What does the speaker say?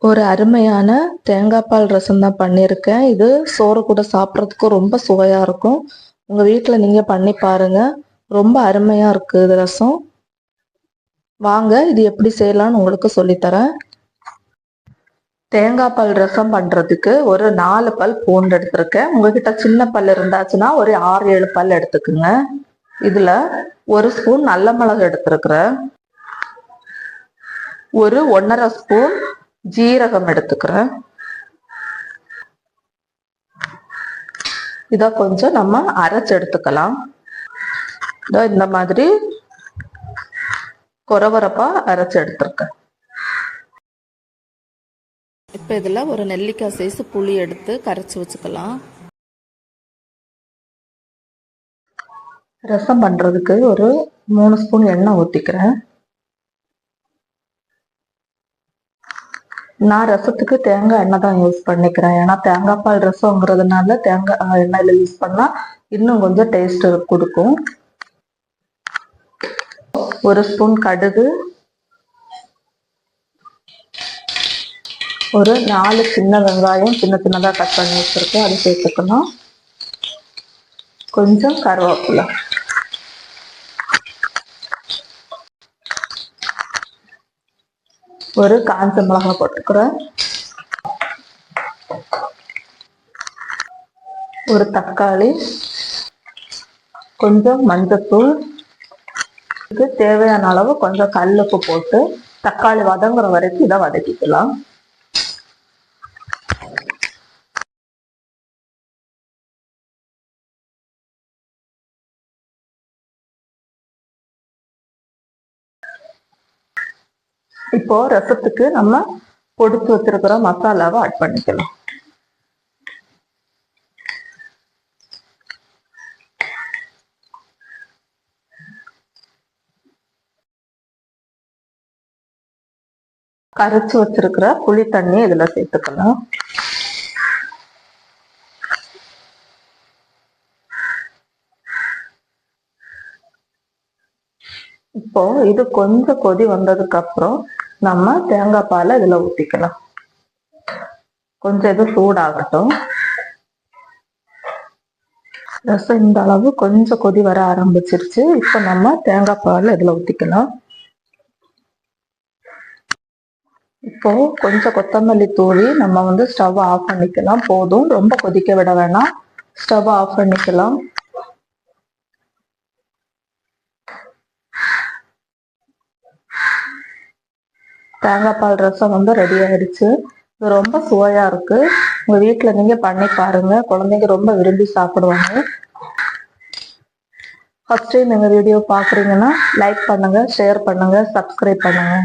ஒரு அருமையான தேங்காய் பால் ரசம் தான் பண்ணியிருக்கேன். இது சோறு கூட சாப்பிட்றதுக்கும் ரொம்ப சுவையா இருக்கும். உங்க வீட்டில் நீங்க பண்ணி பாருங்க. ரொம்ப அருமையா இருக்கு இது ரசம். வாங்க இது எப்படி செய்யலாம்னு உங்களுக்கு சொல்லித்தரேன். தேங்காய் பால் ரசம் பண்றதுக்கு ஒரு 4 பல் பூண்டு எடுத்திருக்கேன். உங்ககிட்ட சின்ன பல் இருந்தாச்சுன்னா ஒரு 6-7 பல் எடுத்துக்குங்க. இதுல 1 ஸ்பூன் நல்ல மிளகு எடுத்திருக்கிறேன். ஒரு 1.5 ஸ்பூன் ஜீரகம் எடுத்துக்கிறேன். இத கொஞ்சம் நம்ம அரைச்சு எடுத்துக்கலாம். இந்த மாதிரி கொரகொரப்பா அரைச்சு எடுத்திருக்கேன். இப்ப இதுல ஒரு நெல்லிக்காய் சைஸ் புளி எடுத்து கரைச்சு வச்சுக்கலாம். ரசம் பண்றதுக்கு ஒரு 3 ஸ்பூன் எண்ணெய் ஊத்திக்கிறேன். நான் ரசத்துக்கு தேங்காய் எண்ணெய் தான் யூஸ் பண்ணிக்கிறேன். ஏன்னா தேங்காய் பால் ரசம்ங்கிறதுனால தேங்காய் எண்ணெயில யூஸ் பண்ணா இன்னும் கொஞ்சம் டேஸ்ட் கொடுக்கும். 1 ஸ்பூன் கடுகு, ஒரு 4 சின்ன வெங்காயம் சின்ன சின்னதா கட் பண்ணி வச்சிருக்கேன், அதை சேர்த்துக்கணும். கொஞ்சம் கருவேப்பிலை, ஒரு காஞ்ச மிளகாய் போட்டுக்கிறேன், ஒரு தக்காளி, கொஞ்சம் மஞ்சத்தூள், இதுக்கு தேவையான அளவு கொஞ்சம் கல்லுப்பு போட்டு தக்காளி வதங்குற வரைக்கும் இதை வதக்கிக்கலாம். இப்போ ரசத்துக்கு நம்ம பொடிச்சு வச்சிருக்கிற மசாலாவை ஆட் பண்ணிக்கலாம். கரைச்சு வச்சிருக்கிற புளி தண்ணி இதுல சேர்த்துக்கலாம். இப்போ இது கொஞ்சம் கொதி வந்ததுக்கு அப்புறம் நம்ம தேங்காய் பாலை இதுல ஊத்திக்கலாம். கொஞ்சம் இது சூடாகட்டும். ரசம் இந்த அளவு கொஞ்சம் கொதி வர ஆரம்பிச்சிருச்சு. இப்போ நம்ம தேங்காய் பால் இதுல ஊத்திக்கலாம். இப்போ கொஞ்சம் கொத்தமல்லி தூவி நம்ம ஸ்டவ் ஆஃப் பண்ணிக்கலாம். போதும், ரொம்ப கொதிக்க விட வேணாம். ஸ்டவ் ஆஃப் பண்ணிக்கலாம். தேங்காய் பால் ரசம் ரெடி ஆயிடுச்சு. இது ரொம்ப சுவையா இருக்கு. உங்க வீட்டுல நீங்க பண்ணி பாருங்க. குழந்தைங்க ரொம்ப விரும்பி சாப்பிடுவாங்க. ஃபர்ஸ்ட் டைம் எங்க வீடியோ பாக்குறீங்கன்னா லைக் பண்ணுங்க, ஷேர் பண்ணுங்க, சப்ஸ்கிரைப் பண்ணுங்க.